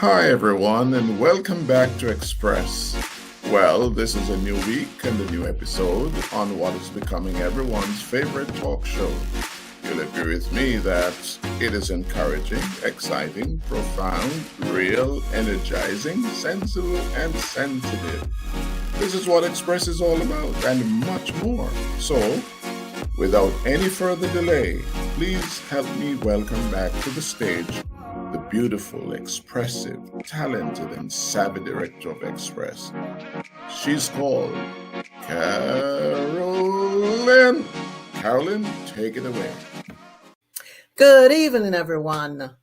Hi, everyone, and welcome back to Express. Well, this is a new week and a new episode on what is becoming everyone's favorite talk show. You'll agree with me that it is encouraging, exciting, profound, real, energizing, sensible, and sensitive. This is what Express is all about, and much more. So, without any further delay, please help me welcome back to the stage the beautiful, expressive, talented, and savvy director of Express. She's called Carolyn. Carolyn, take it away. Good evening, everyone.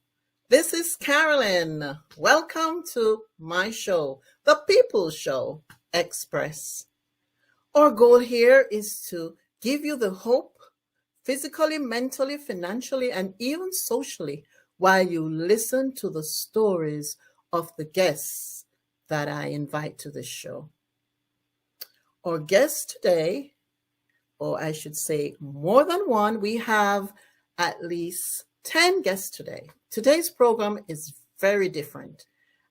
This is Carolyn. Welcome to my show, The People's Show, Express. Our goal here is to give you the hope, physically, mentally, financially, and even socially, while you listen to the stories of the guests that I invite to this show. Our guest today, or I should say more than one, we have at least 10 guests today. Today's program is very different,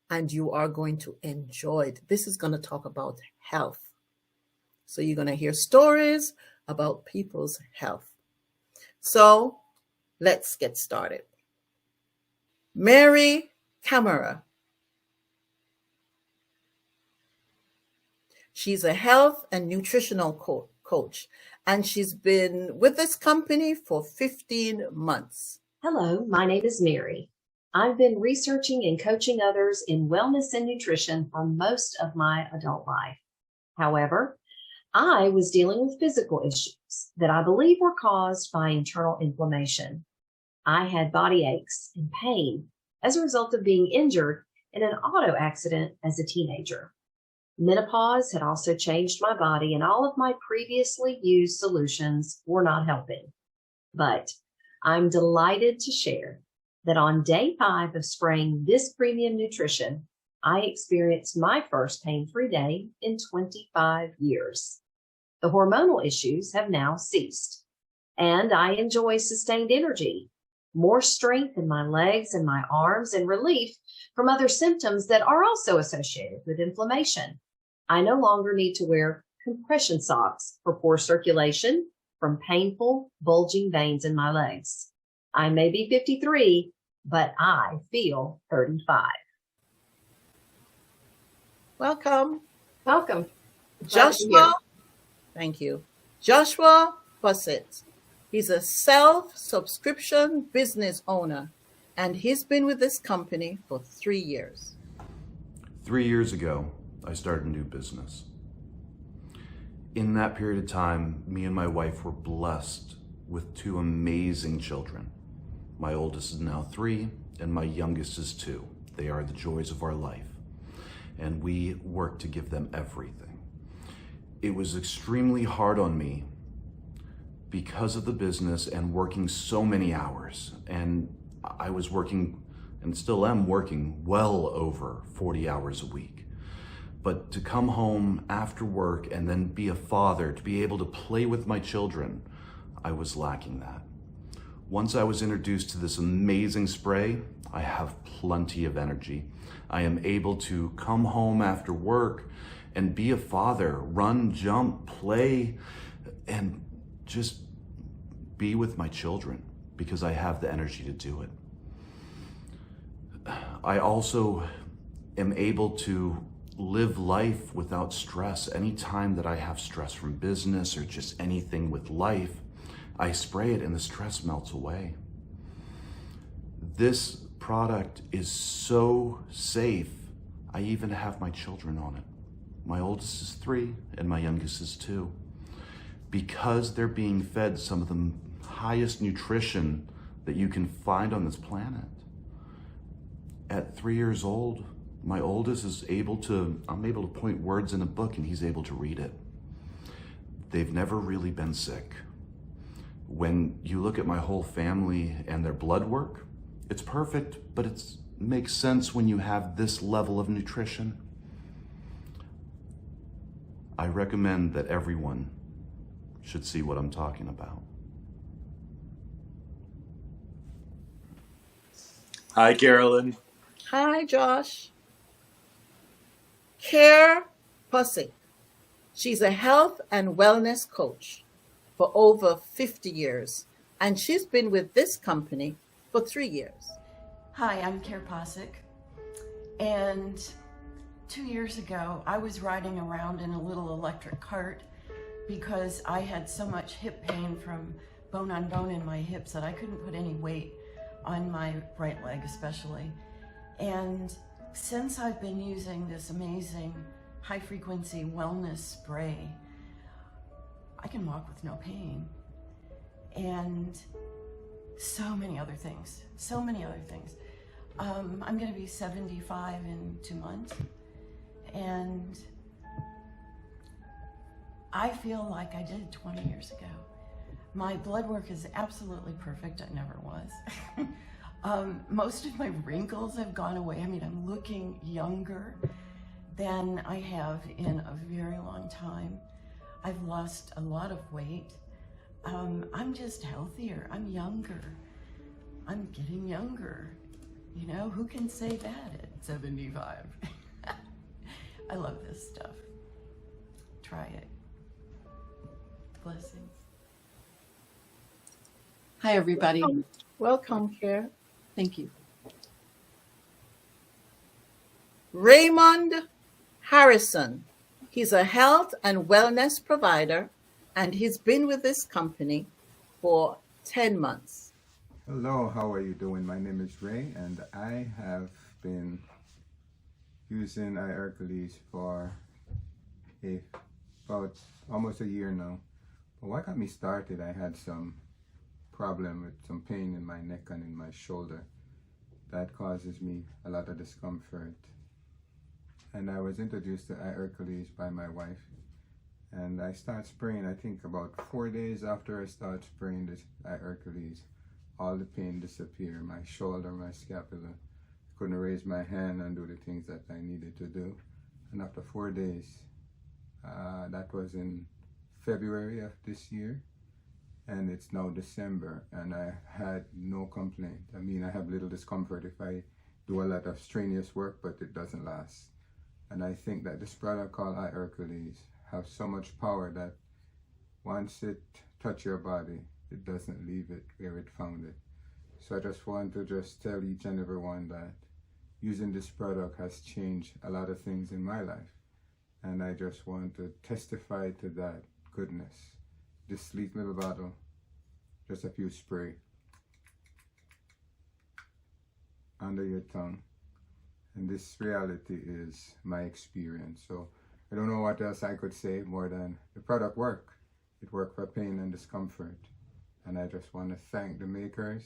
and you are going to enjoy it. This is going to talk about health. So you're going to hear stories about people's health. So let's get started. Mary Camara. She's a health and nutritional coach, and she's been with this company for 15 months. Hello, my name is Mary. I've been researching and coaching others in wellness and nutrition for most of my adult life. However, I was dealing with physical issues that I believe were caused by internal inflammation. I had body aches and pain as a result of being injured in an auto accident as a teenager. Menopause had also changed my body, and all of my previously used solutions were not helping. But I'm delighted to share that on day 5 of spraying this premium nutrition, I experienced my first pain-free day in 25 years. The hormonal issues have now ceased, and I enjoy sustained energy, more strength in my legs and my arms, and relief from other symptoms that are also associated with inflammation. I no longer need to wear compression socks for poor circulation from painful, bulging veins in my legs. I may be 53, but I feel 35. Welcome. Welcome. Joshua. Thank you. Joshua Bussett. He's a self-subscription business owner, and he's been with this company for 3 years. 3 years ago, I started a new business. In that period of time, me and my wife were blessed with 2 amazing children. My oldest is now 3, and my youngest is 2. They are the joys of our life, and we work to give them everything. It was extremely hard on me because of the business and working so many hours. And I was working, and still am working, well over 40 hours a week. But to come home after work and then be a father, to be able to play with my children, I was lacking that. Once I was introduced to this amazing spray, I have plenty of energy. I am able to come home after work and be a father, run, jump, play, and just be with my children because I have the energy to do it. I also am able to live life without stress. Anytime that I have stress from business or just anything with life, I spray it and the stress melts away. This product is so safe. I even have my children on it. My oldest is 3 and my youngest is 2. Because they're being fed some of the highest nutrition that you can find on this planet. At 3 years old, my oldest is I'm able to point words in a book and he's able to read it. They've never really been sick. When you look at my whole family and their blood work, it's perfect, but it makes sense when you have this level of nutrition. I recommend that everyone should see what I'm talking about. Hi, Carolyn. Hi, Josh. Care Pussy. She's a health and wellness coach for over 50 years, and she's been with this company for 3 years. Hi, I'm Care Posick, and 2 years ago I was riding around in a little electric cart because I had so much hip pain from bone on bone in my hips that I couldn't put any weight on my right leg especially. And since I've been using this amazing high frequency wellness spray, I can walk with no pain. And so many other things. I'm gonna be 75 in 2 months, and I feel like I did 20 years ago. My blood work is absolutely perfect. It never was. Most of my wrinkles have gone away. I mean, I'm looking younger than I have in a very long time. I've lost a lot of weight. I'm just healthier. I'm younger. I'm getting younger. You know, who can say that at 75? I love this stuff. Try it. Blessings. Hi, everybody. Welcome, Care. Thank you. Raymond Harrison. He's a health and wellness provider, and he's been with this company for 10 months. Hello, how are you doing? My name is Ray, and I have been using iHercules for about almost a year now. But what got me started, I had some problem with some pain in my neck and in my shoulder that causes me a lot of discomfort. And I was introduced to iHercules by my wife, and I start spraying. I think about 4 days after I start spraying this iHercules, all the pain disappeared. My shoulder, my scapula, couldn't raise my hand and do the things that I needed to do. And after 4 days, that was in February of this year, and it's now December, and I had no complaint. I mean, I have little discomfort if I do a lot of strenuous work, but it doesn't last. And I think that this product called iHercules has so much power that once it touches your body, it doesn't leave it where it found it. So I just want to tell each and everyone that using this product has changed a lot of things in my life. And I just want to testify to that goodness. This sleek little bottle, just a few spray under your tongue. And this reality is my experience. So I don't know what else I could say more than the product worked. It worked for pain and discomfort. And I just want to thank the makers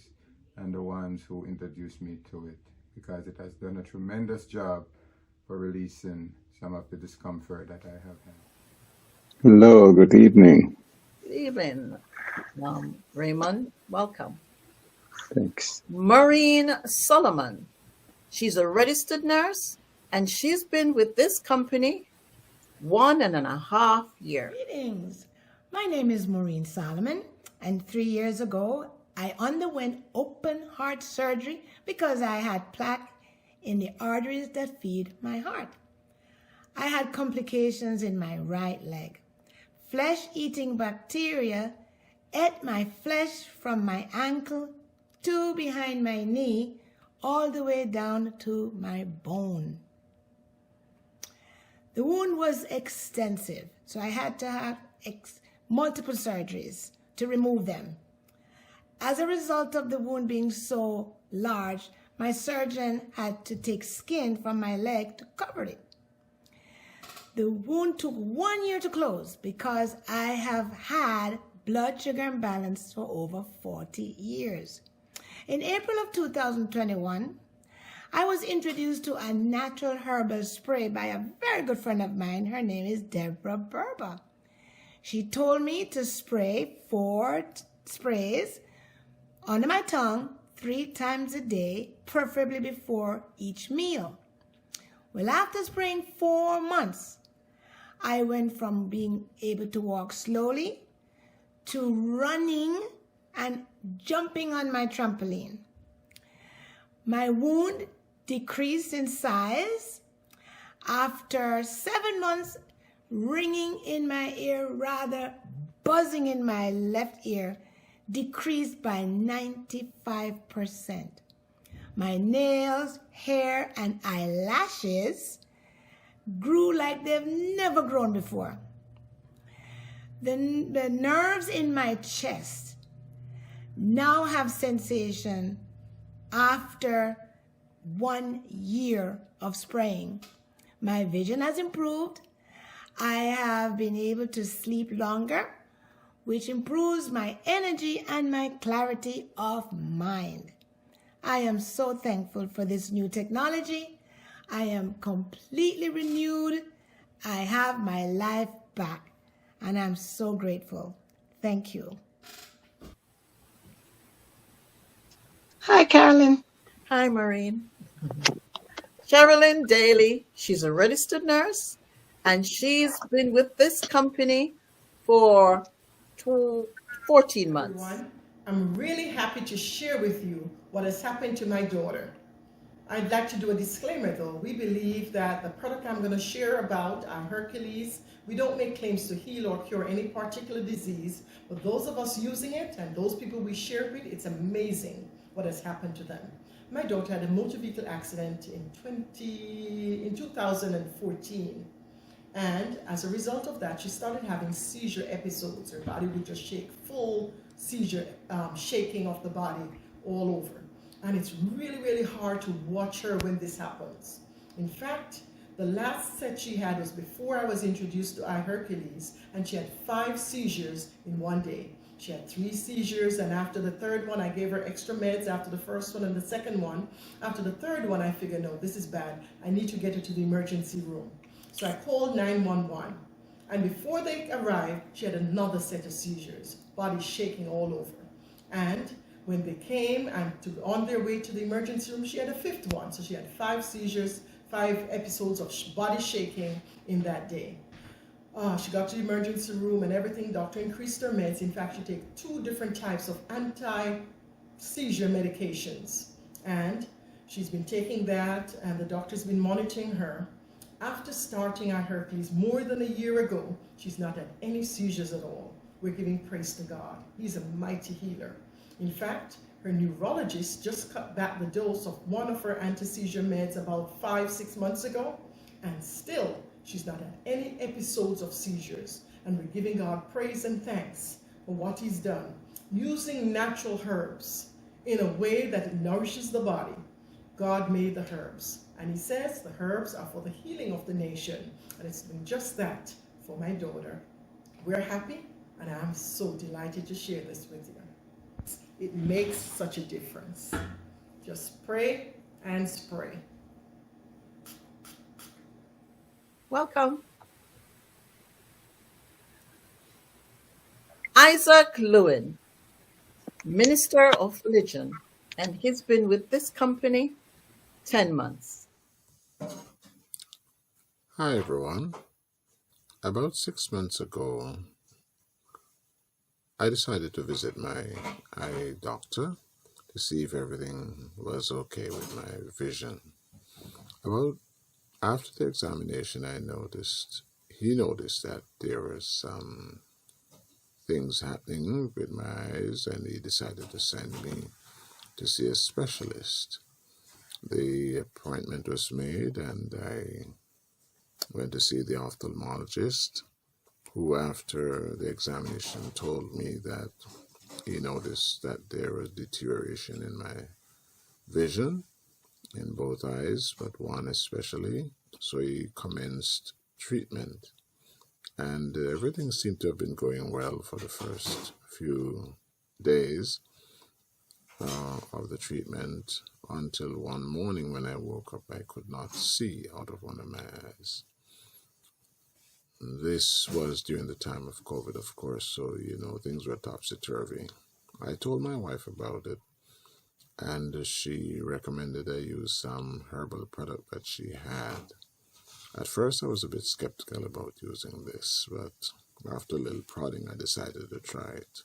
and the ones who introduced me to it, because it has done a tremendous job for releasing some of the discomfort that I have had. Hello, good evening. Good evening, Raymond. Welcome. Thanks. Maureen Solomon. She's a registered nurse, and she's been with this company 1.5 years. Greetings. My name is Maureen Solomon, and 3 years ago, I underwent open heart surgery because I had plaque in the arteries that feed my heart. I had complications in my right leg. Flesh-eating bacteria ate my flesh from my ankle to behind my knee, all the way down to my bone. The wound was extensive, so I had to have multiple surgeries to remove them. As a result of the wound being so large, my surgeon had to take skin from my leg to cover it. The wound took 1 year to close because I have had blood sugar imbalance for over 40 years. In April of 2021, I was introduced to a natural herbal spray by a very good friend of mine. Her name is Deborah Berba. She told me to spray 4 sprays under my tongue 3 times a day, preferably before each meal. Well, after spraying 4 months, I went from being able to walk slowly to running and jumping on my trampoline. My wound decreased in size. After 7 months, ringing in my ear, rather buzzing in my left ear, decreased by 95%. My nails, hair, and eyelashes grew like they've never grown before. The nerves in my chest now have sensation after 1 year of spraying. My vision has improved. I have been able to sleep longer, which improves my energy and my clarity of mind. I am so thankful for this new technology. I am completely renewed. I have my life back, and I'm so grateful. Thank you. Hi, Carolyn. Hi, Maureen. Sherilyn Daly, she's a registered nurse, and she's been with this company for 14 months. Everyone, I'm really happy to share with you what has happened to my daughter. I'd like to do a disclaimer though. We believe that the product I'm going to share about, Hercules, we don't make claims to heal or cure any particular disease, but those of us using it and those people we share it with, it's amazing what has happened to them. My daughter had a motor vehicle accident in 2014. And as a result of that, she started having seizure episodes. Her body would just shake, full seizure shaking of the body all over. And it's really, really hard to watch her when this happens. In fact, the last set she had was before I was introduced to iHercules, and she had 5 seizures in one day. She had 3 seizures, and after the third one, I gave her extra meds after the first one and the second one. After the third one, I figured, no, this is bad. I need to get her to the emergency room. So I called 911, and before they arrived, she had another set of seizures, body shaking all over. And when they came and on their way to the emergency room, she had a 5th one. So she had 5 seizures, 5 episodes of body shaking in that day. She got to the emergency room and everything. Doctor increased her meds. In fact, she takes 2 different types of anti-seizure medications. And she's been taking that, and the doctor's been monitoring her. After starting iHercules more than a year ago, she's not had any seizures at all. We're giving praise to God. He's a mighty healer. In fact, her neurologist just cut back the dose of one of her anti-seizure meds about 5-6 months ago, and still she's not had any episodes of seizures. And we're giving God praise and thanks for what he's done, using natural herbs in a way that nourishes the body. God made the herbs, and he says the herbs are for the healing of the nation, and it's been just that for my daughter. We're happy, and I'm so delighted to share this with you. It makes such a difference. Just pray and spray. Welcome. Isaac Lewin, Minister of Religion, and he's been with this company 10 months. Hi everyone. About 6 months ago, I decided to visit my eye doctor to see if everything was okay with my vision. After the examination, he noticed that there were some things happening with my eyes, and he decided to send me to see a specialist. The appointment was made, and I went to see the ophthalmologist, who after the examination told me that he noticed that there was deterioration in my vision in both eyes, but one especially. So he commenced treatment, and everything seemed to have been going well for the first few days of the treatment, until one morning when I woke up, I could not see out of one of my eyes. This was during the time of COVID, of course, so things were topsy-turvy. I told my wife about it, and she recommended I use some herbal product that she had. At first I was a bit skeptical about using this, but after a little prodding I decided to try it.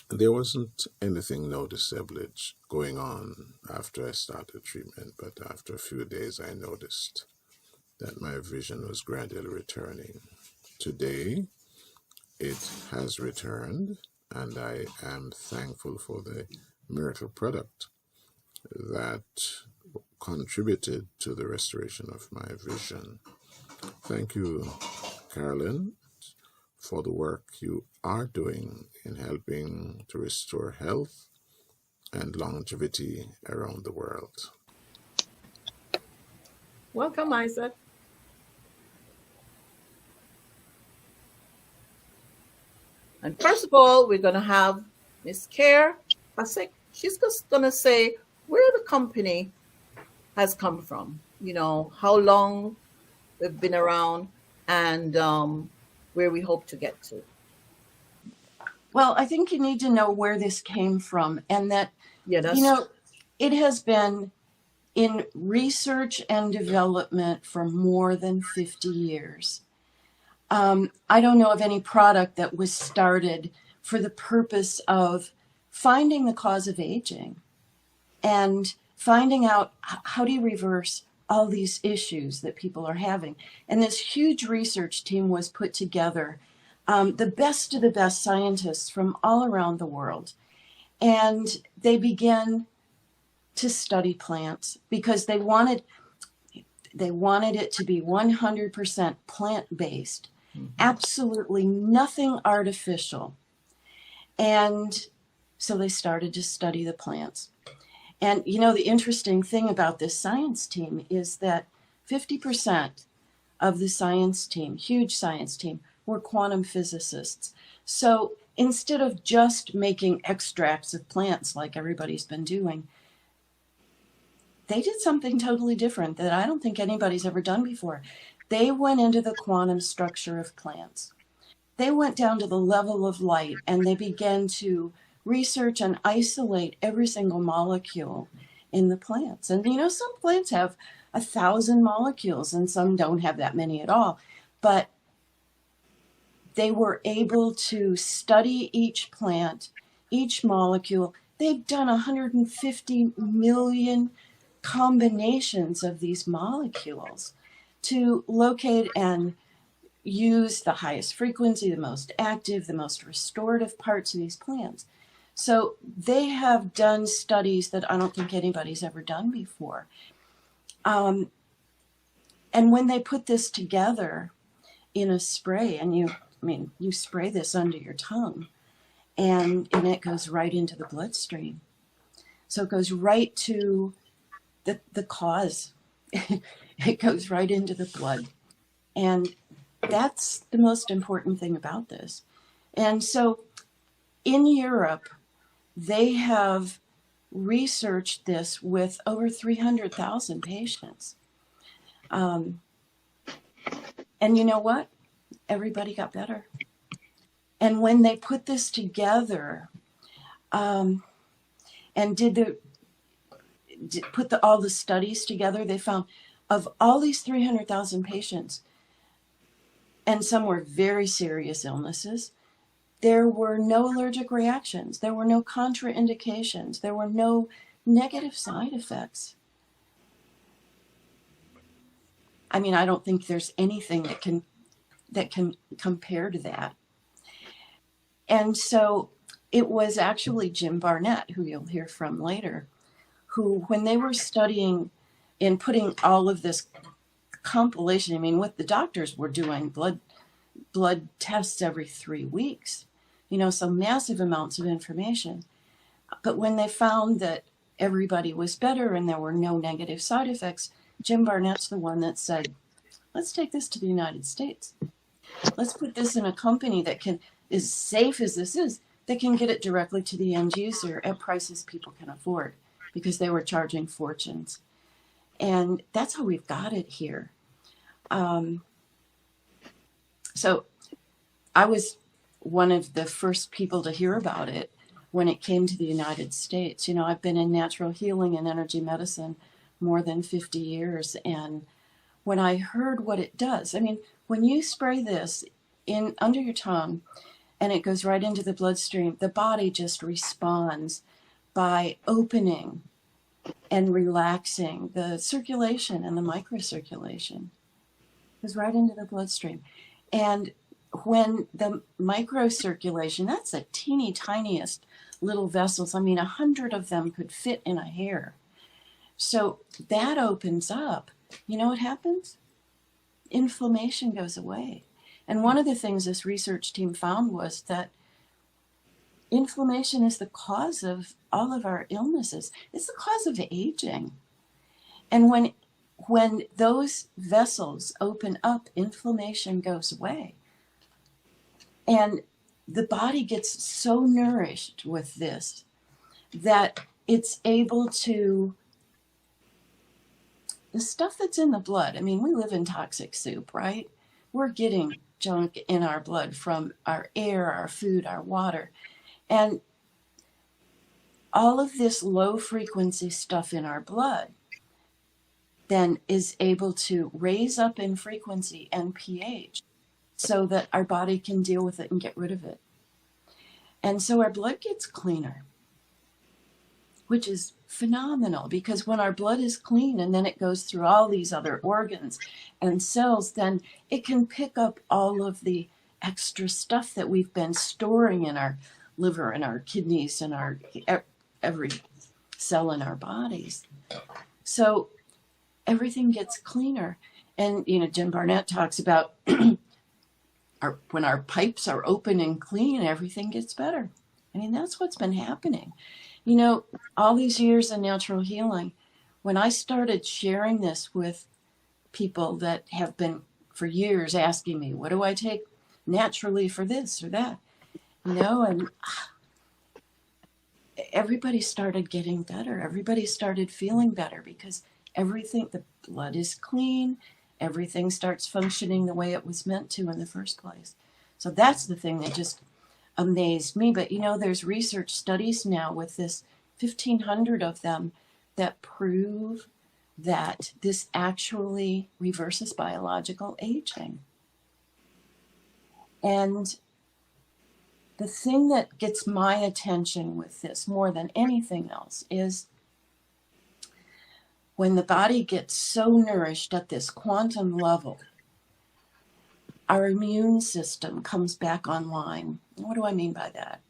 There wasn't anything noticeable going on after I started treatment, but after a few days, I noticed that my vision was gradually returning. Today, it has returned, and I am thankful for the miracle product that contributed to the restoration of my vision. Thank you, Carolyn, for the work you are doing in helping to restore health and longevity around the world. Welcome, Isaac. And first of all, we're going to have Miss Care Pasek. She's just going to say where the company has come from, how long we've been around, and where we hope to get to. Well, I think you need to know where this came from, and that, that's it has been in research and development for more than 50 years. I don't know of any product that was started for the purpose of finding the cause of aging and finding out how do you reverse all these issues that people are having. And this huge research team was put together, the best of the best scientists from all around the world. And they began to study plants because they wanted it to be 100% plant-based, absolutely nothing artificial. And so they started to study the plants. And the interesting thing about this science team is that 50% of the science team, huge science team, were quantum physicists. So instead of just making extracts of plants like everybody's been doing, they did something totally different that I don't think anybody's ever done before. They went into the quantum structure of plants. They went down to the level of light and they began to research and isolate every single molecule in the plants. And some plants have 1,000 molecules and some don't have that many at all. But they were able to study each plant, each molecule. They've done 150 million combinations of these molecules to locate and use the highest frequency, the most active, the most restorative parts of these plants. So they have done studies that I don't think anybody's ever done before. And when they put this together in a spray, and you spray this under your tongue, and it goes right into the bloodstream. So it goes right to the cause. It goes right into the blood. And that's the most important thing about this. And so in Europe, they have researched this with over 300,000 patients. And you know what? Everybody got better. And when they put this together and put all the studies together, they found of all these 300,000 patients, and some were very serious illnesses, there were no allergic reactions. There were no contraindications. There were no negative side effects. I don't think there's anything that can compare to that. And so it was actually Jim Barnett, who you'll hear from later, who, when they were studying and putting all of this compilation, what the doctors were doing, blood tests every 3 weeks, so massive amounts of information. But when they found that everybody was better and there were no negative side effects, Jim Barnett's the one that said, let's take this to the United States. Let's put this in a company that as safe as this is, that can get it directly to the end user at prices people can afford, because they were charging fortunes. And that's how we've got it here. So I was one of the first people to hear about it when it came to the United States. I've been in natural healing and energy medicine more than 50 years. And when I heard what it does, when you spray this under your tongue and it goes right into the bloodstream, the body just responds by opening and relaxing the circulation and the microcirculation. It goes right into the bloodstream. And when the microcirculation, that's the teeny tiniest little vessels. I mean, 100 of them could fit in a hair. So that opens up. You know what happens? Inflammation goes away. And one of the things this research team found was that inflammation is the cause of all of our illnesses. It's the cause of aging. And when those vessels open up, inflammation goes away. And the body gets so nourished with this that it's able to, the stuff that's in the blood, I mean, we live in toxic soup, right? We're getting junk in our blood from our air, our food, our water. And all of this low frequency stuff in our blood then is able to raise up in frequency and pH so that our body can deal with it and get rid of it. And so our blood gets cleaner, which is phenomenal, because when our blood is clean and then it goes through all these other organs and cells, then it can pick up all of the extra stuff that we've been storing in our liver and our kidneys and our every cell in our bodies. So everything gets cleaner. And, you know, Jim Barnett talks about when our pipes are open and clean, everything gets better. I mean, that's what's been happening. You know, all these years in natural healing, when I started sharing this with people that have been for years asking me, what do I take naturally for this or that? You know, and everybody started getting better. Everybody started feeling better because everything, the blood is clean. Everything starts functioning the way it was meant to in the first place. So that's the thing that just amazed me. But, you know, there's research studies now with this 1,500 of them that prove that this actually reverses biological aging. And the thing that gets my attention with this more than anything else is when the body gets so nourished at this quantum level, our immune system comes back online. What do I mean by that?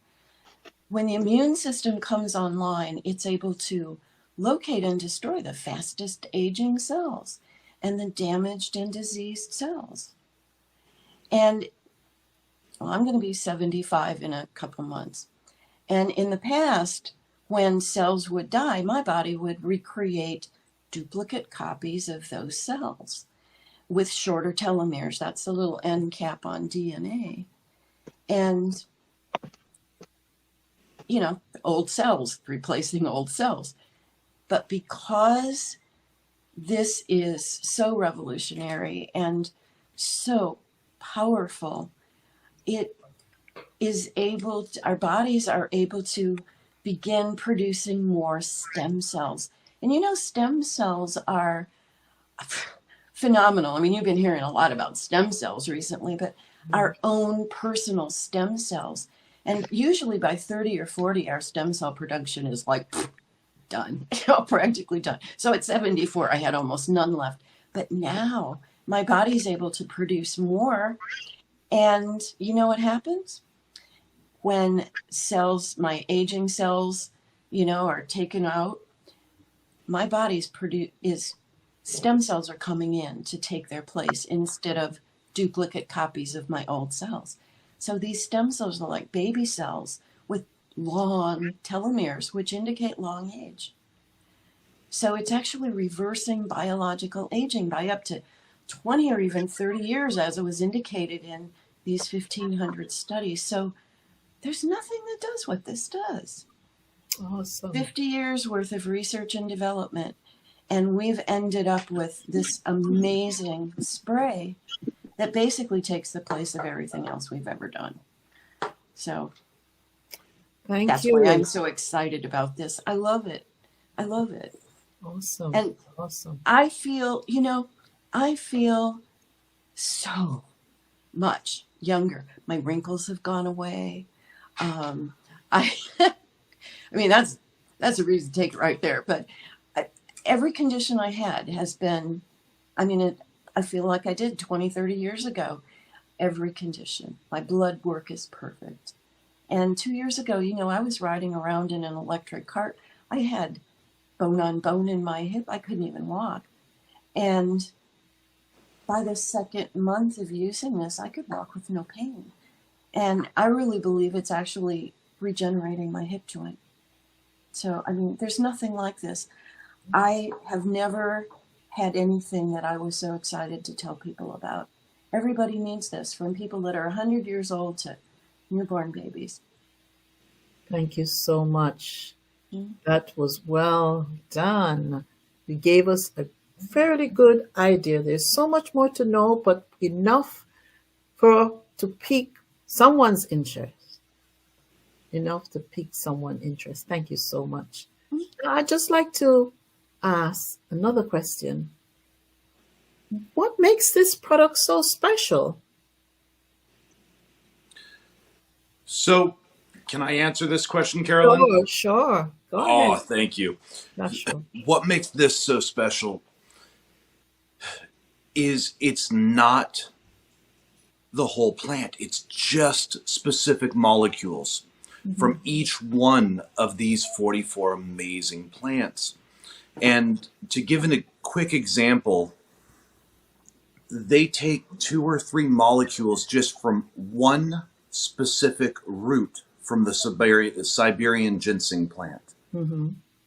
When the immune system comes online, it's able to locate and destroy the fastest aging cells and the damaged and diseased cells. And well, I'm going to be 75 in a couple months. And in the past, when cells would die, my body would recreate duplicate copies of those cells with shorter telomeres. That's the little end cap on DNA. And, you know, old cells replacing old cells. But because this is so revolutionary and so powerful, it is able to, our bodies are able to begin producing more stem cells. And you know, stem cells are phenomenal. I mean, you've been hearing a lot about stem cells recently, but our own personal stem cells. And usually by 30 or 40, our stem cell production is like done, practically done. So at 74, I had almost none left. But now my body's able to produce more. And you know what happens? When cells, my aging cells, you know, are taken out, my body's stem cells are coming in to take their place instead of duplicate copies of my old cells. So these stem cells are like baby cells with long telomeres, which indicate long age. So it's actually reversing biological aging by up to 20 or even 30 years, as it was indicated in these 1,500 studies. So there's nothing that does what this does. Awesome. 50 years worth of research and development, and we've ended up with this amazing spray that basically takes the place of everything else we've ever done. So that's why I'm so excited about this. I love it. I love it. Awesome. And awesome. I feel, you know, I feel so much younger. My wrinkles have gone away. I I mean, that's a reason to take it right there. But every condition I had has been, I feel like I did 20, 30 years ago. Every condition. My blood work is perfect. And 2 years ago, I was riding around in an electric cart. I had bone on bone in my hip. I couldn't even walk. And by the second month of using this, I could walk with no pain. And I really believe it's actually regenerating my hip joint. So, there's nothing like this. I have never had anything that I was so excited to tell people about. Everybody needs this, from people that are 100 years old to newborn babies. Thank you so much. That was well done. You gave us a fairly good idea. There's so much more to know, but enough to pique someone's interest. Enough to pique someone's interest. Thank you so much. I'd just like to ask another question. What makes this product so special? So, can I answer this question, Carolyn? Sure. Go Oh, ahead. thank you. Not sure. What makes this so special is it's not the whole plant. It's just specific molecules from each one of these 44 amazing plants. And to give a quick example, they take 2 or 3 molecules just from one specific root from the Siberian ginseng plant.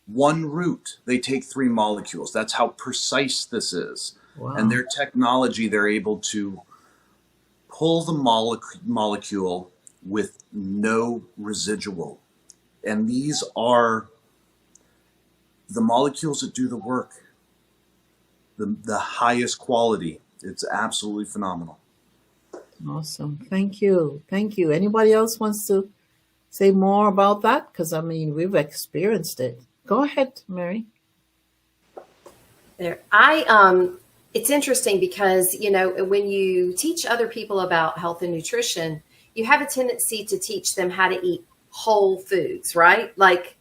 One root, they take 3 molecules. That's how precise this is. Wow. And their technology, they're able to pull the molecule with no residual. And these are the molecules that do the work, the highest quality. It's absolutely phenomenal. Awesome. Thank you. Thank you. Anybody else wants to say more about that? Because, we've experienced it. Go ahead, Mary. It's interesting because, when you teach other people about health and nutrition, you have a tendency to teach them how to eat whole foods, right? Like,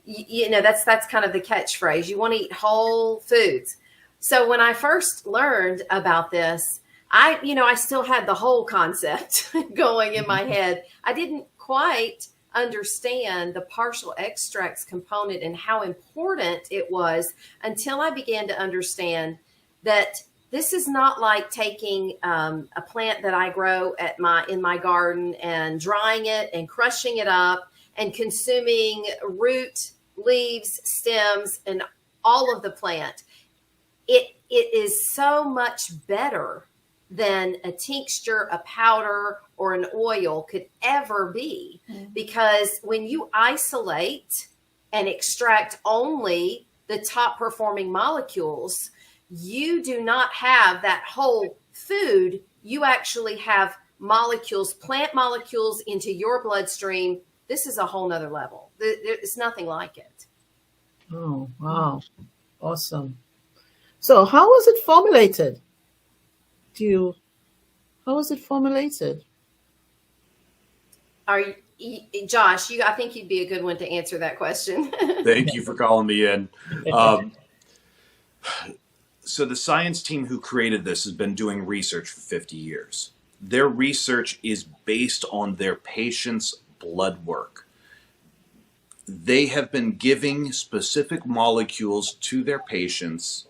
that's kind of the catchphrase. You want to eat whole foods. So when I first learned about this, I still had the whole concept going in my head. I didn't quite understand the partial extracts component and how important it was until I began to understand that this is not like taking a plant that I grow in my garden and drying it and crushing it up and consuming root, leaves, stems, and all of the plant. It is so much better than a tincture, a powder, or an oil could ever be. Because when you isolate and extract only the top performing molecules, you do not have that whole food. You actually have molecules, plant molecules into your bloodstream. This is a whole nother level. It's nothing like it. Oh, wow. Awesome. So how was it formulated? How was it formulated? Josh, I think you'd be a good one to answer that question. Thank you for calling me in. So the science team who created this has been doing research for 50 years. Their research is based on their patients' blood work. They have been giving specific molecules to their patients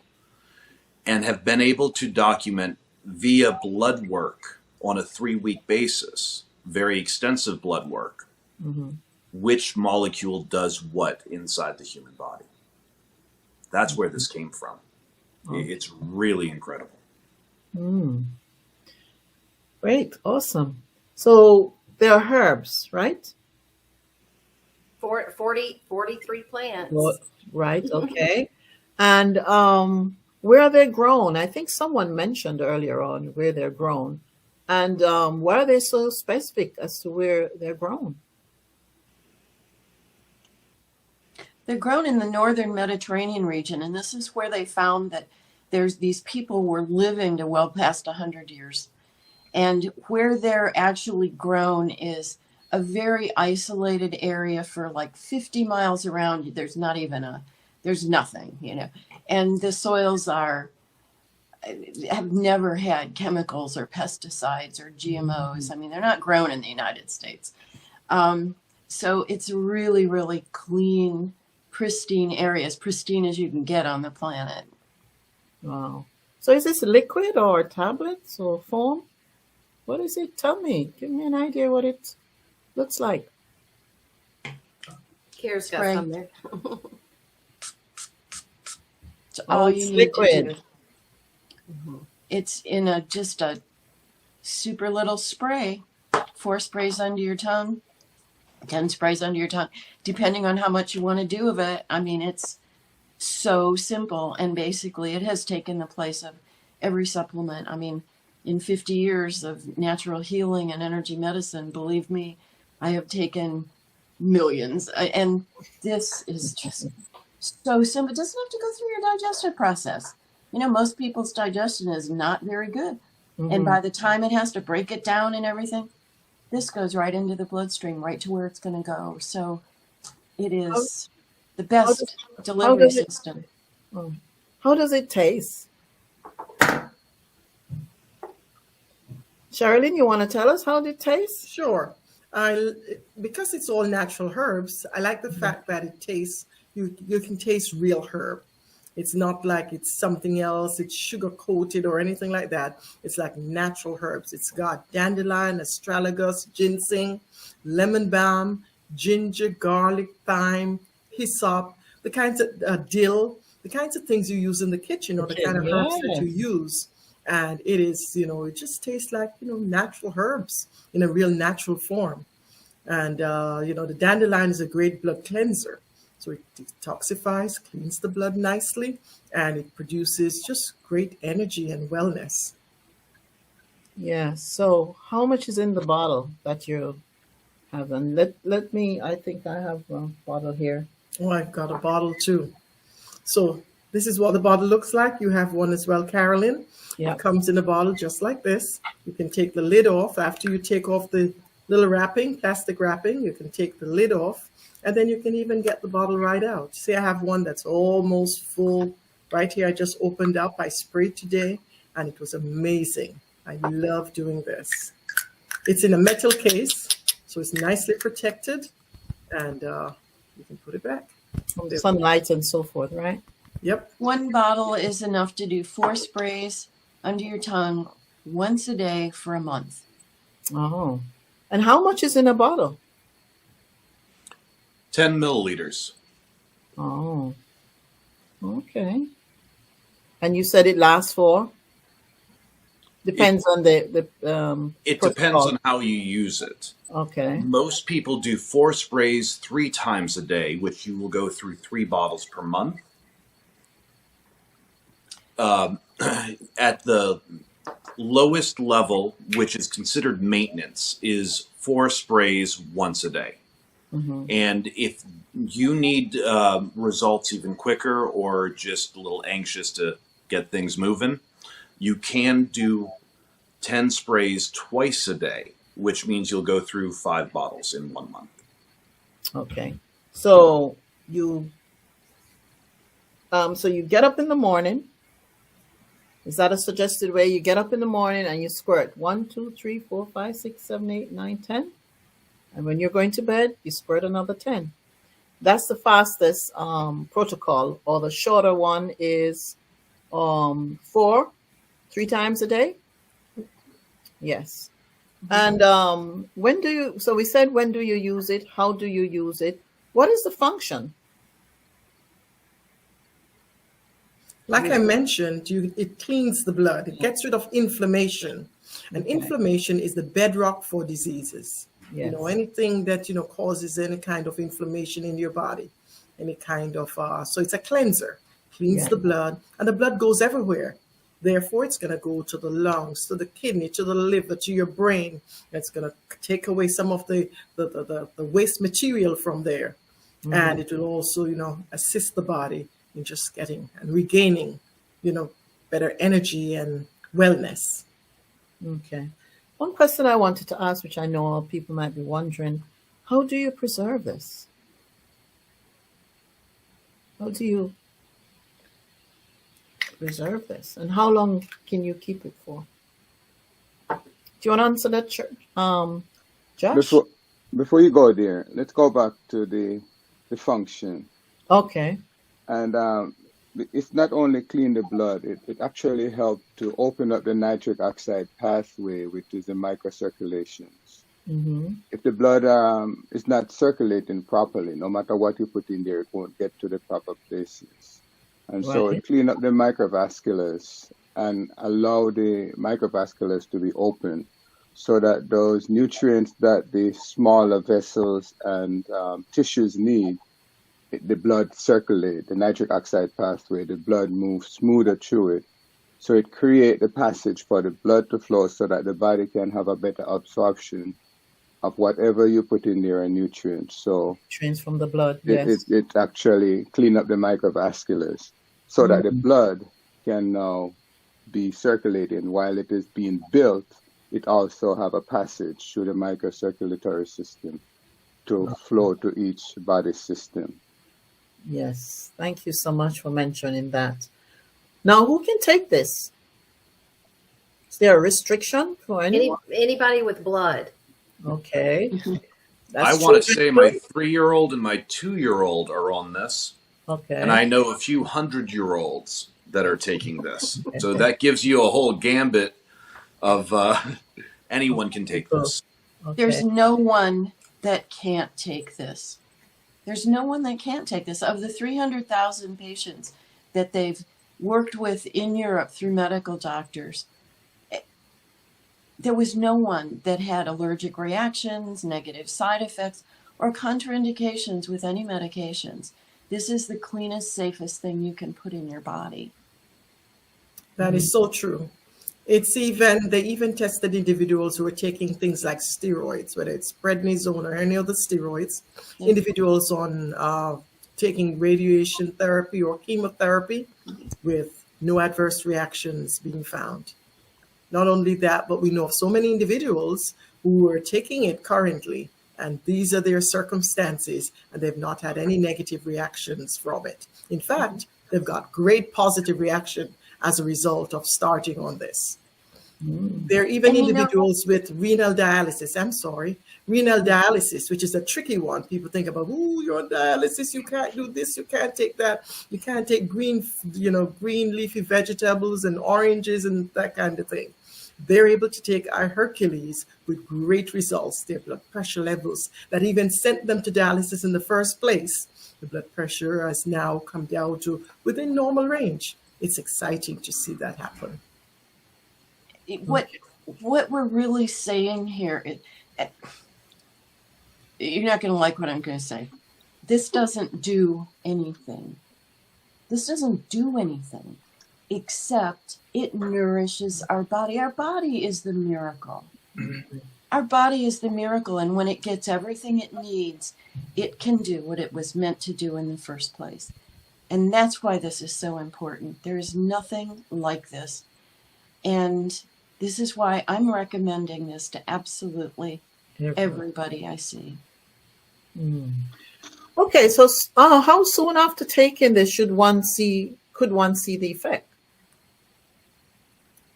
and have been able to document via blood work on a 3-week basis, very extensive blood work, which molecule does what inside the human body. That's where this came from. It's really incredible. Great. Awesome. So there are herbs, right? 43 plants. Right. Okay. And where are they grown? I think someone mentioned earlier on where they're grown. And why are they so specific as to where they're grown? They're grown in the northern Mediterranean region, and this is where they found that these people were living to well past 100 years. And where they're actually grown is a very isolated area for like 50 miles around. There's not even there's nothing, you know. And the soils have never had chemicals or pesticides or GMOs. I mean, they're not grown in the United States. So it's really, really clean, pristine area, as pristine as you can get on the planet. Wow. So is this liquid or tablets or foam? What is it? Tell me. Give me an idea what it looks like. Kara's got Spray. some there. It's all it's you need liquid. to do. It's in just a super little spray. 4 sprays under your tongue, 10 sprays under your tongue, depending on how much you want to do of it. I mean, it's so simple, and basically it has taken the place of every supplement. I mean, in 50 years of natural healing and energy medicine, believe me, I have taken millions. And this is just so simple. It doesn't have to go through your digestive process. You know, most people's digestion is not very good. And by the time it has to break it down and everything, this goes right into the bloodstream, right to where it's going to go. So it is the best delivery system. How does it taste? Sherilyn, you want to tell us how it tastes? Sure. Because it's all natural herbs, I like the fact that it tastes, you can taste real herb. It's not like it's something else, it's sugar coated or anything like that. It's like natural herbs. It's got dandelion, astragalus, ginseng, lemon balm, ginger, garlic, thyme, hyssop, the kinds of dill, the kinds of things you use in the kitchen, or the kind of herbs that you use. And it is, it just tastes like, natural herbs in a real natural form. And, the dandelion is a great blood cleanser. So it detoxifies, cleans the blood nicely, and it produces just great energy and wellness. Yeah. So how much is in the bottle that you have? And let me, I think I have a bottle here. Oh, I've got a bottle too. So this is what the bottle looks like. You have one as well, Carolyn. Yeah. It comes in a bottle just like this. You can take the lid off. After you take off the little wrapping, plastic wrapping, you can take the lid off. And then you can even get the bottle right out. See, I have one that's almost full right here. I just opened up. I sprayed today, and it was amazing. I love doing this. It's in a metal case, so it's nicely protected, and you can put it back. From the sunlight and so forth, right? Yep. 1 bottle is enough to do 4 sprays under your tongue once a day for a month. Oh. And how much is in a bottle? 10 milliliters. Oh. Okay. And you said it lasts for? Depends on the It protocol. depends on how you use it. Okay. Most people do 4 sprays 3 times a day, which you will go through 3 bottles per month. At the lowest level, which is considered maintenance, is 4 sprays once a day. And if you need results even quicker, or just a little anxious to get things moving, you can do 10 sprays twice a day, which means you'll go through 5 bottles in 1 month. Okay. So you get up in the morning. Is that a suggested way? You get up in the morning and you squirt 1, 2, 3, 4, 5, 6, 7, 8, 9, 10. And when you're going to bed, you squirt another 10. That's the fastest protocol, or the shorter one is 4, 3 times a day. Yes. And so we said, when do you use it? How do you use it? What is the function? Like I mentioned, it cleans the blood. It gets rid of inflammation. And inflammation is the bedrock for diseases. Yes. Anything that, causes any kind of inflammation in your body, any kind of, so it's a cleanser, cleans the blood, and the blood goes everywhere. Therefore, it's going to go to the lungs, to the kidney, to the liver, to your brain. It's going to take away some of the waste material from there. And it will also, assist the body in just getting and regaining, better energy and wellness. Okay. One question I wanted to ask, which I know people might be wondering, how do you preserve this? How do you preserve this? And how long can you keep it for? Do you want to answer that, Josh? Before you go there, let's go back to the function. Okay. And it's not only clean the blood, it actually helped to open up the nitric oxide pathway, which is the microcirculations. Mm-hmm. If the blood is not circulating properly, no matter what you put in there, it won't get to the proper places. And so Right. it clean up the microvasculars and allow the microvasculars to be open so that those nutrients that the smaller vessels and tissues need, the blood circulate, the nitric oxide pathway, the blood moves smoother through it. So it creates the passage for the blood to flow so that the body can have a better absorption of whatever you put in there and nutrients. So Trains from the blood, yes. it actually clean up the microvasculars so that the blood can now be circulating while it is being built. It also have a passage through the microcirculatory system to flow to each body system. Yes. Thank you so much for mentioning that. Now, who can take this? Is there a restriction for anyone? Anybody with blood. Okay. I That's want to true. say my 3-year-old and my 2-year-old are on this. Okay. And I know a few 100-year-olds that are taking this. So that gives you a whole gambit of anyone can take this. There's Okay. no one that can't take this. There's no one that can't take this. Of the 300,000 patients that they've worked with in Europe through medical doctors, there was no one that had allergic reactions, negative side effects, or contraindications with any medications. This is the cleanest, safest thing you can put in your body. That is so true. They even tested individuals who were taking things like steroids, whether it's prednisone or any other steroids, individuals on taking radiation therapy or chemotherapy with no adverse reactions being found. Not only that, but we know of so many individuals who are taking it currently, and these are their circumstances, and they've not had any negative reactions from it. In fact, they've got great positive reaction as a result of starting on this. There are even And you know- individuals with renal dialysis. Renal dialysis, which is a tricky one. People think about, "Ooh, you're on dialysis. You can't do this. You can't take that. You can't take green leafy vegetables and oranges and that kind of thing." They're able to take our Hercules with great results. Their blood pressure levels that even sent them to dialysis in the first place, the blood pressure has now come down to within normal range. It's exciting to see that happen. What we're really saying here, you're not going to like what I'm going to say. This doesn't do anything. This doesn't do anything except it nourishes our body. Our body is the miracle. Our body is the miracle, and when it gets everything it needs, it can do what it was meant to do in the first place. And that's why this is so important. There's nothing like this. And this is why I'm recommending this to absolutely everybody I see. Okay, so how soon after taking this could one see the effect?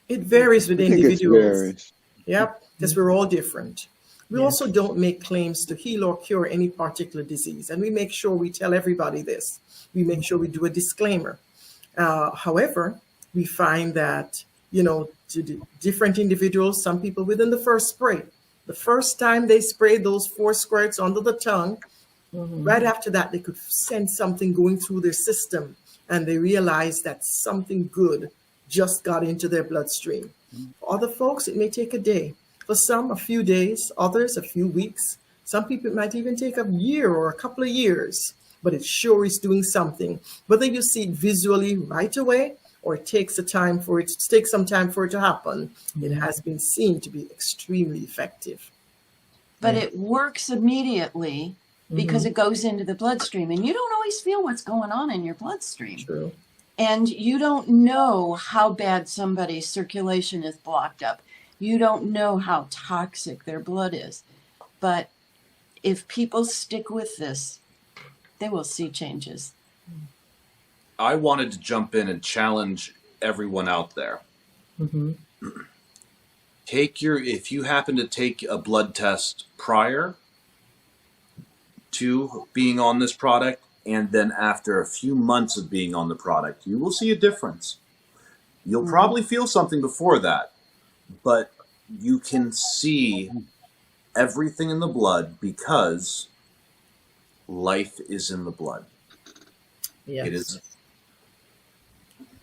It varies with I think it individuals. varies. Yep, because we're all different. We also don't make claims to heal or cure any particular disease, and we make sure we tell everybody this. We make sure we do a disclaimer. However, we find that, to different individuals, some people within the first spray, the first time they sprayed those 4 squirts under the tongue, right after that, they could sense something going through their system, and they realized that something good just got into their bloodstream. For other folks, it may take a day. For some, a few days, others, a few weeks. Some people, it might even take a year or a couple of years, but it sure is doing something. Whether you see it visually right away or it takes some time for it to happen, it has been seen to be extremely effective. But it works immediately because it goes into the bloodstream, and you don't always feel what's going on in your bloodstream. True. And you don't know how bad somebody's circulation is blocked up. You don't know how toxic their blood is. But if people stick with this, they will see changes. I wanted to jump in and challenge everyone out there. Mm-hmm. If you happen to take a blood test prior to being on this product, and then after a few months of being on the product, you will see a difference. You'll probably feel something before that, but you can see everything in the blood because life is in the blood. Yes. It is.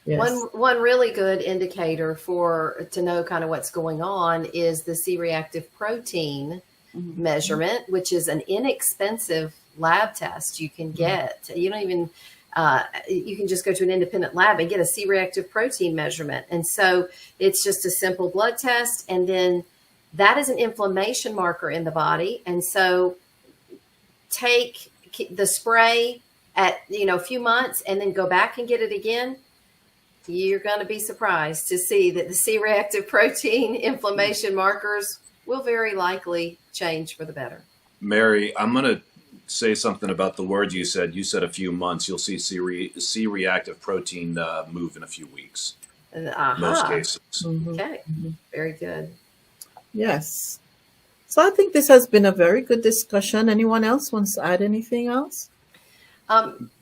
Yes. One really good indicator to know kind of what's going on is the C-reactive protein measurement, which is an inexpensive lab test you can get. You don't even you can just go to an independent lab and get a C-reactive protein measurement. And so it's just a simple blood test, and then that is an inflammation marker in the body. And so take the spray at a few months and then go back and get it again. You're going to be surprised to see that the C-reactive protein inflammation markers will very likely change for the better. Mary, I'm going to say something about the words you said. You said a few months. You'll see C-reactive protein move in a few weeks. Most cases. Okay, very good. Yes. So I think this has been a very good discussion. Anyone else wants to add anything else?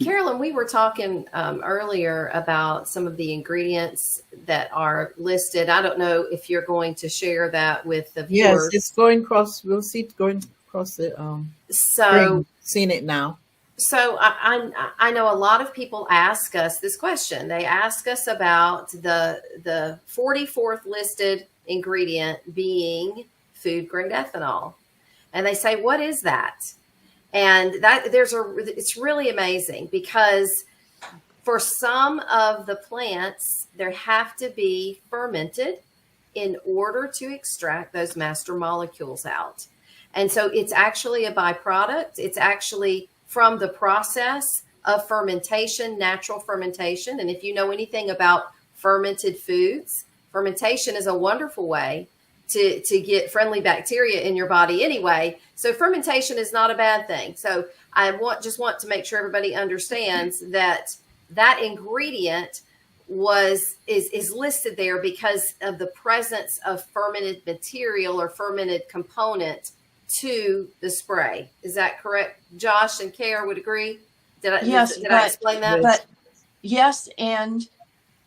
Carolyn, we were talking earlier about some of the ingredients that are listed. I don't know if you're going to share that with the viewers. Yes, it's going across. We'll see it going across the screen. Seeing it now. So I know a lot of people ask us this question. They ask us about the 44th listed ingredient being food grade ethanol, and they say, "What is that?" And it's really amazing because for some of the plants, there have to be fermented in order to extract those master molecules out. And so it's actually a byproduct. It's actually from the process of fermentation, natural fermentation. And if you know anything about fermented foods, fermentation is a wonderful way to get friendly bacteria in your body anyway. So fermentation is not a bad thing. So I just want to make sure everybody understands that ingredient is listed there because of the presence of fermented material or fermented component to the spray. Is that correct? Josh and Kara would agree? Did I explain that? But yes, and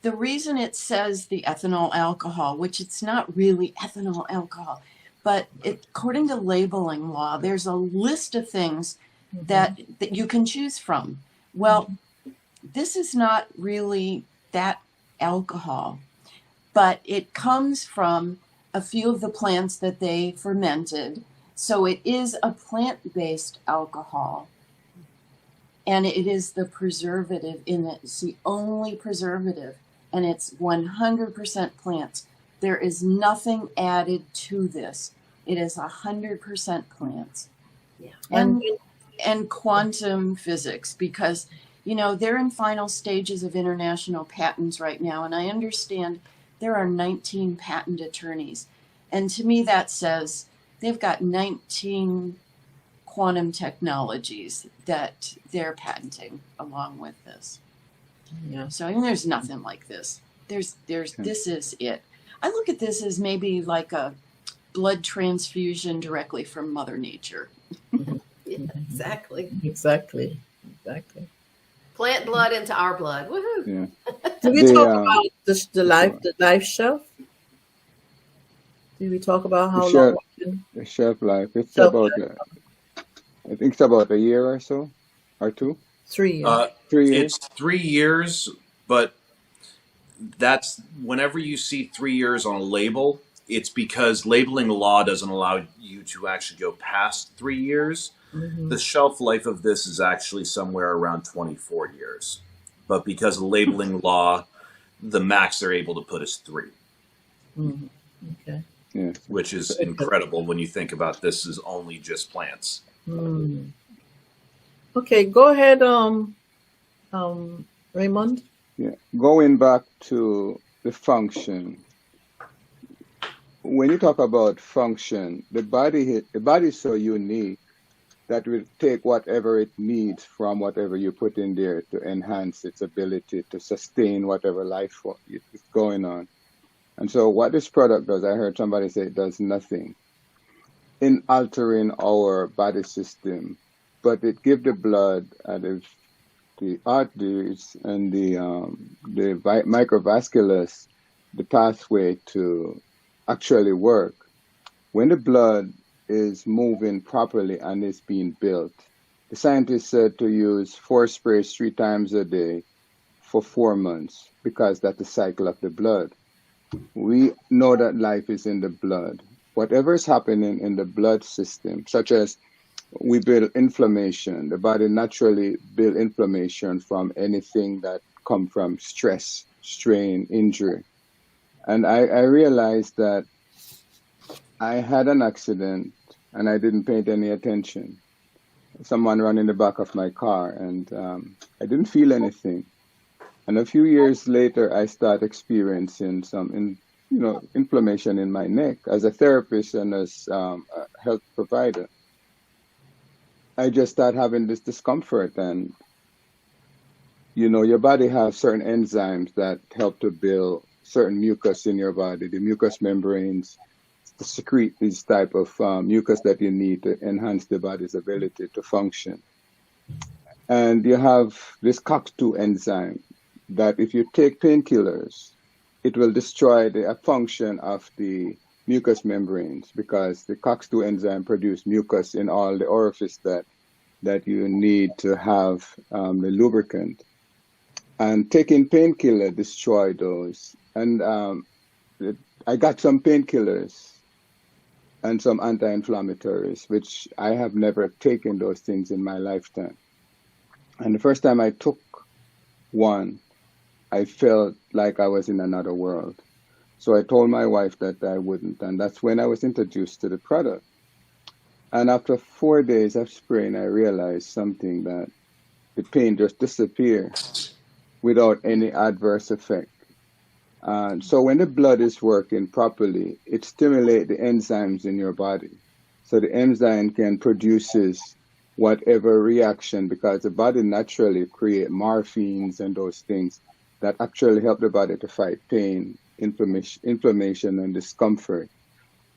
the reason it says the ethanol alcohol, which it's not really ethanol alcohol, but according to labeling law, there's a list of things that you can choose from. Well, this is not really that alcohol, but it comes from a few of the plants that they fermented. So it is a plant-based alcohol. And it is the preservative in it. It's the only preservative. And it's 100% plants. There is nothing added to this. It is 100% plants. Yeah. And quantum physics, because, they're in final stages of international patents right now. And I understand there are 19 patent attorneys. And to me, that says they've got 19 quantum technologies that they're patenting along with this. Yeah. So there's nothing like this. This is it. I look at this as maybe like a blood transfusion directly from Mother Nature. Yeah, exactly. Exactly. Plant blood into our blood. Woohoo! Yeah. Did we talk about the life shelf? Did we talk about how long? The shelf life. It's about, I think it's about a year or so, or two. 3 years. 3 years. It's 3 years, but that's whenever you see 3 years on a label, it's because labeling law doesn't allow you to actually go past 3 years. Mm-hmm. The shelf life of this is actually somewhere around 24 years. But because of labeling law, the max they're able to put is 3. Mm-hmm. Okay. Yeah. Which is incredible when you think about this is only just plants. Mm. Okay, go ahead, Raymond. Yeah, going back to the function, when you talk about function, the body is so unique that will take whatever it needs from whatever you put in there to enhance its ability to sustain whatever life form is going on. And so what this product does, I heard somebody say it does nothing in altering our body system, but it gives the blood and the arteries and the microvasculars the pathway to actually work. When the blood is moving properly and is being built, the scientists said to use 4 sprays 3 times a day for 4 months because that's the cycle of the blood. We know that life is in the blood. Whatever is happening in the blood system, such as we build inflammation, the body naturally builds inflammation from anything that comes from stress, strain, injury. And I realized that I had an accident and I didn't pay any attention. Someone ran in the back of my car and I didn't feel anything. And a few years later, I started experiencing some inflammation in my neck. As a therapist and as a health provider, I just started having this discomfort. And, your body has certain enzymes that help to build certain mucus in your body, the mucous membranes, to secrete these type of mucus that you need to enhance the body's ability to function. And you have this COX-2 enzyme that if you take painkillers, it will destroy the function of the mucous membranes because the COX-2 enzyme produces mucus in all the orifices that you need to have the lubricant. And taking painkiller destroy those. And I got some painkillers and some anti-inflammatories, which I have never taken those things in my lifetime. And the first time I took one, I felt like I was in another world. So I told my wife that I wouldn't, and that's when I was introduced to the product. And after 4 days of spraying, I realized something, that the pain just disappeared without any adverse effect. So when the blood is working properly, it stimulates the enzymes in your body. So the enzyme can produces whatever reaction, because the body naturally creates morphines and those things that actually help the body to fight pain, inflammation and discomfort.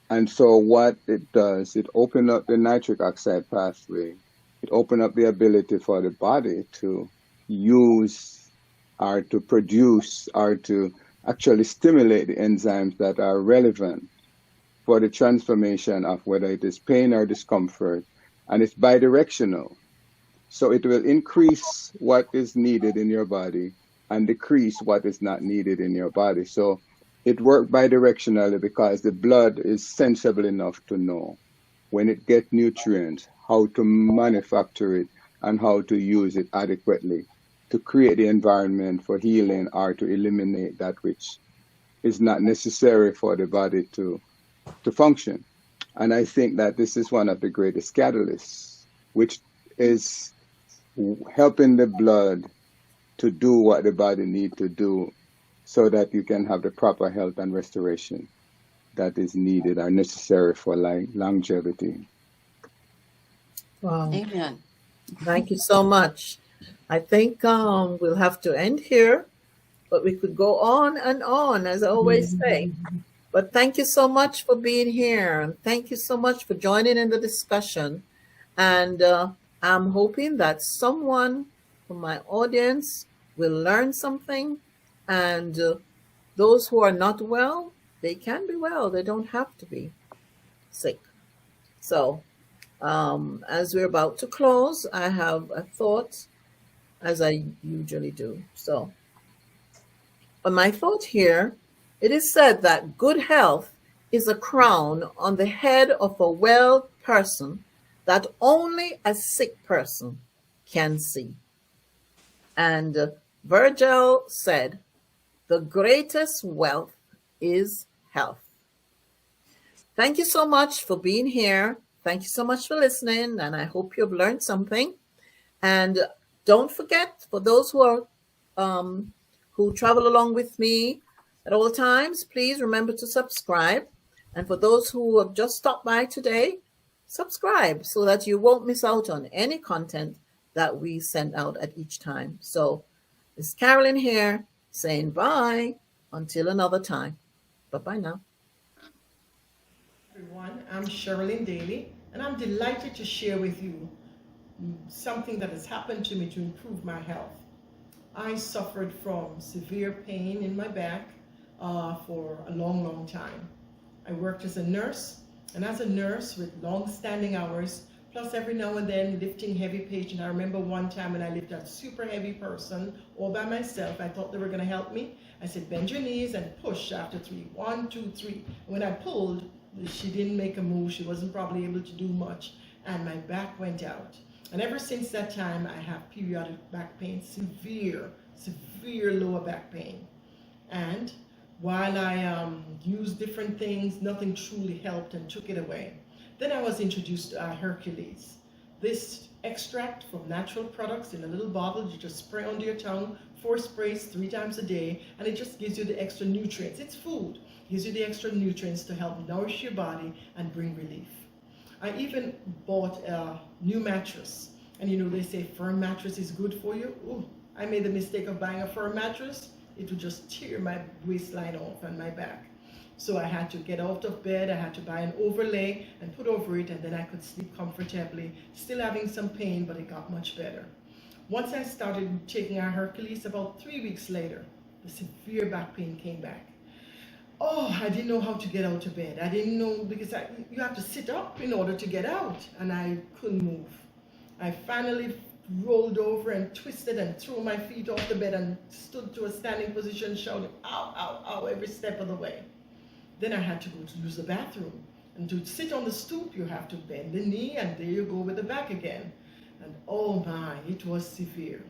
And so what it does, it opens up the nitric oxide pathway. It opens up the ability for the body to use or to produce or to actually stimulate the enzymes that are relevant for the transformation of whether it is pain or discomfort. And it's bidirectional. So it will increase what is needed in your body and decrease what is not needed in your body. So it works bidirectionally because the blood is sensible enough to know when it gets nutrients, how to manufacture it and how to use it adequately to create the environment for healing or to eliminate that which is not necessary for the body to function. And I think that this is one of the greatest catalysts, which is helping the blood to do what the body needs to do so that you can have the proper health and restoration that is needed or necessary for longevity. Wow. Amen. Thank you so much. I think we'll have to end here, but we could go on and on, as I always say. But thank you so much for being here. And thank you so much for joining in the discussion. And I'm hoping that someone from my audience will learn something. And those who are not well, they can be well. They don't have to be sick. So as we're about to close, I have a thought, as I usually do. So my thought here, it is said that good health is a crown on the head of a well person that only a sick person can see. And Virgil said, the greatest wealth is health. Thank you so much for being here. Thank you so much for listening, and I hope you've learned something. And don't forget, for those who are who travel along with me at all times, please remember to subscribe. And for those who have just stopped by today, subscribe so that you won't miss out on any content that we send out at each time. So it's Carolyn here saying bye until another time. Bye-bye now. Everyone, I'm Sherilyn Daly, and I'm delighted to share with you something that has happened to me to improve my health. I suffered from severe pain in my back for a long time. I worked as a nurse, and as a nurse with long-standing hours, plus every now and then lifting heavy patients. I remember one time when I lifted a super heavy person all by myself. I thought they were going to help me. I said, bend your knees and push after 3. 1, 2, 3. When I pulled, she didn't make a move. She wasn't probably able to do much, and my back went out. And ever since that time, I have periodic back pain, severe lower back pain. And while I used different things, nothing truly helped and took it away. Then I was introduced to Hercules. This extract from natural products in a little bottle, you just spray under your tongue, 4 sprays 3 times a day, and it just gives you the extra nutrients. It's food. It gives you the extra nutrients to help nourish your body and bring relief. I even bought a new mattress. And you know, they say firm mattress is good for you. Ooh, I made the mistake of buying a firm mattress. It would just tear my waistline off and my back. So I had to get out of bed, I had to buy an overlay and put over it, and then I could sleep comfortably, still having some pain, but it got much better. Once I started taking our Hercules, about 3 weeks later, the severe back pain came back. Oh, I didn't know how to get out of bed. I didn't know, because you have to sit up in order to get out, and I couldn't move. I finally rolled over and twisted and threw my feet off the bed and stood to a standing position shouting, ow, ow, ow, every step of the way. Then I had to go to use the bathroom. And to sit on the stoop, you have to bend the knee, and there you go with the back again. And oh my, it was severe.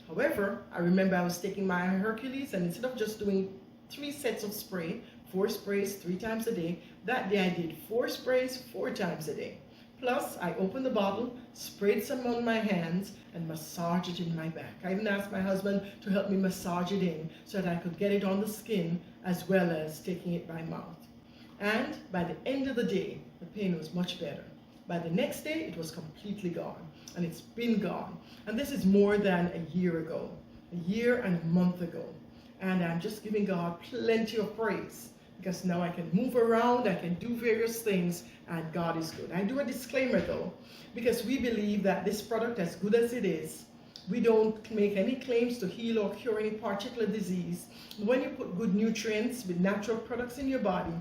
However, I remember I was taking my Hercules, and instead of just doing 3 sets of spray, 4 sprays 3 times a day, that day I did 4 sprays 4 times a day. Plus, I opened the bottle, sprayed some on my hands, and massaged it in my back. I even asked my husband to help me massage it in so that I could get it on the skin as well as taking it by mouth. And by the end of the day, the pain was much better. By the next day, it was completely gone, and it's been gone. And this is more than a year ago, a year and a month ago. And I'm just giving God plenty of praise, because now I can move around, I can do various things, and God is good. I do a disclaimer though, because we believe that this product, as good as it is, we don't make any claims to heal or cure any particular disease. When you put good nutrients with natural products in your body,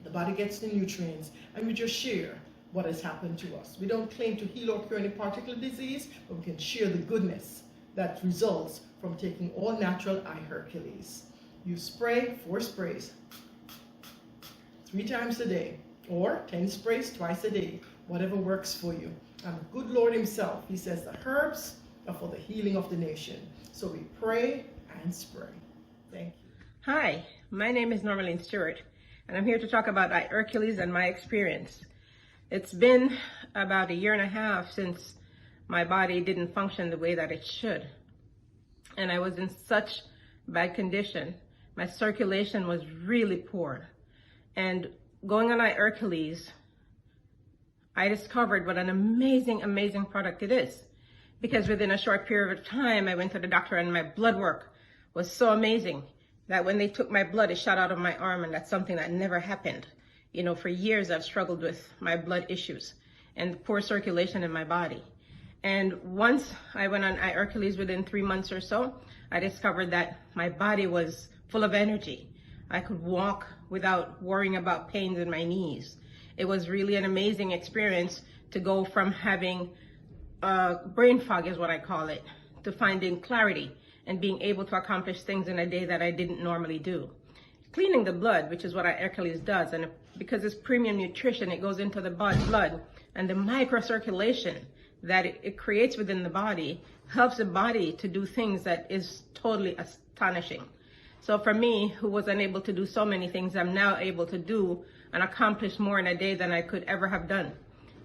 the body gets the nutrients, and we just share what has happened to us. We don't claim to heal or cure any particular disease, but we can share the goodness that results from taking all natural iHercules. You spray 4 sprays 3 times a day, or 10 sprays twice a day, whatever works for you. And the good Lord himself, he says the herbs are for the healing of the nation. So we pray and spray. Thank you. Hi, my name is Normaline Stewart, and I'm here to talk about iHercules and my experience. It's been about 1.5 years since my body didn't function the way that it should. And I was in such bad condition. My circulation was really poor. And going on iHercules, I discovered what an amazing, amazing product it is. Because within a short period of time, I went to the doctor, and my blood work was so amazing that when they took my blood, it shot out of my arm, and that's something that never happened. You know, for years I've struggled with my blood issues and poor circulation in my body. And once I went on iHercules, within 3 months or so, I discovered that my body was full of energy. I could walk without worrying about pains in my knees. It was really an amazing experience to go from having brain fog, is what I call it, to finding clarity and being able to accomplish things in a day that I didn't normally do. Cleaning the blood, which is what iHercules does, and because it's premium nutrition, it goes into the blood, and the microcirculation that it creates within the body helps the body to do things that is totally astonishing. So for me, who was unable to do so many things, I'm now able to do and accomplish more in a day than I could ever have done.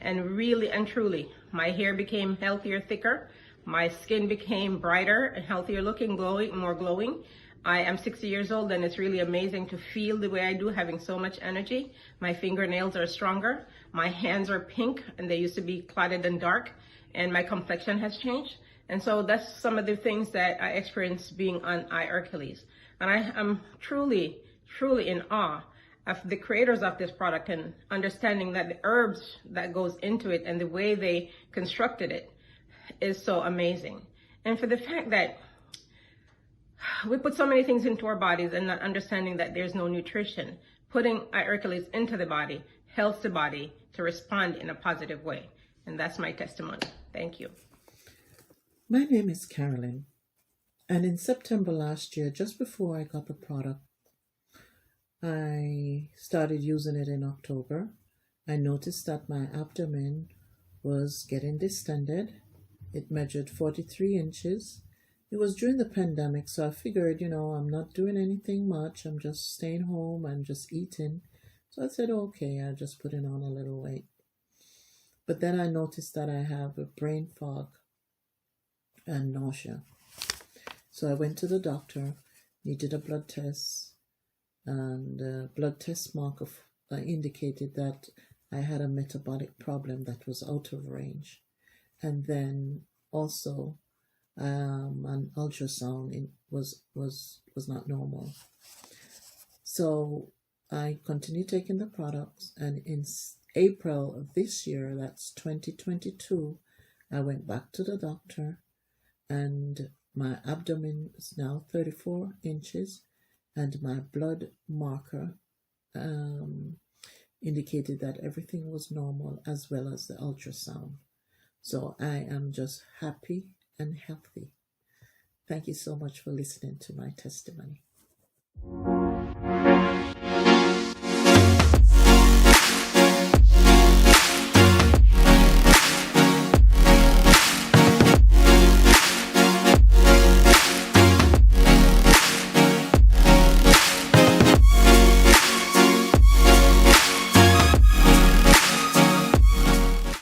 And really and truly, my hair became healthier, thicker. My skin became brighter and healthier looking, glowing, more glowing. I am 60 years old, and it's really amazing to feel the way I do, having so much energy. My fingernails are stronger. My hands are pink, and they used to be clotted and dark, and my complexion has changed. And so that's some of the things that I experienced being on iHercules. And I am truly, truly in awe of the creators of this product and understanding that the herbs that goes into it and the way they constructed it is so amazing. And for the fact that we put so many things into our bodies and not understanding that there's no nutrition, putting iHercules into the body helps the body to respond in a positive way. And that's my testimony. Thank you. My name is Carolyn, and in September last year, just before I got the product, I started using it in October. I noticed that my abdomen was getting distended. It measured 43 inches. It was during the pandemic, so I figured, I'm not doing anything much. I'm just staying home and just eating. So I said, okay, I'll just put it on a little weight. But then I noticed that I have a brain fog and nausea. So I went to the doctor, needed a blood test, and the blood test marker indicated that I had a metabolic problem that was out of range. And then also an ultrasound was not normal. So I continued taking the products, and in April of this year, that's 2022, I went back to the doctor, and my abdomen is now 34 inches, and my blood marker indicated that everything was normal, as well as the ultrasound. So I am just happy and healthy. Thank you so much for listening to my testimony.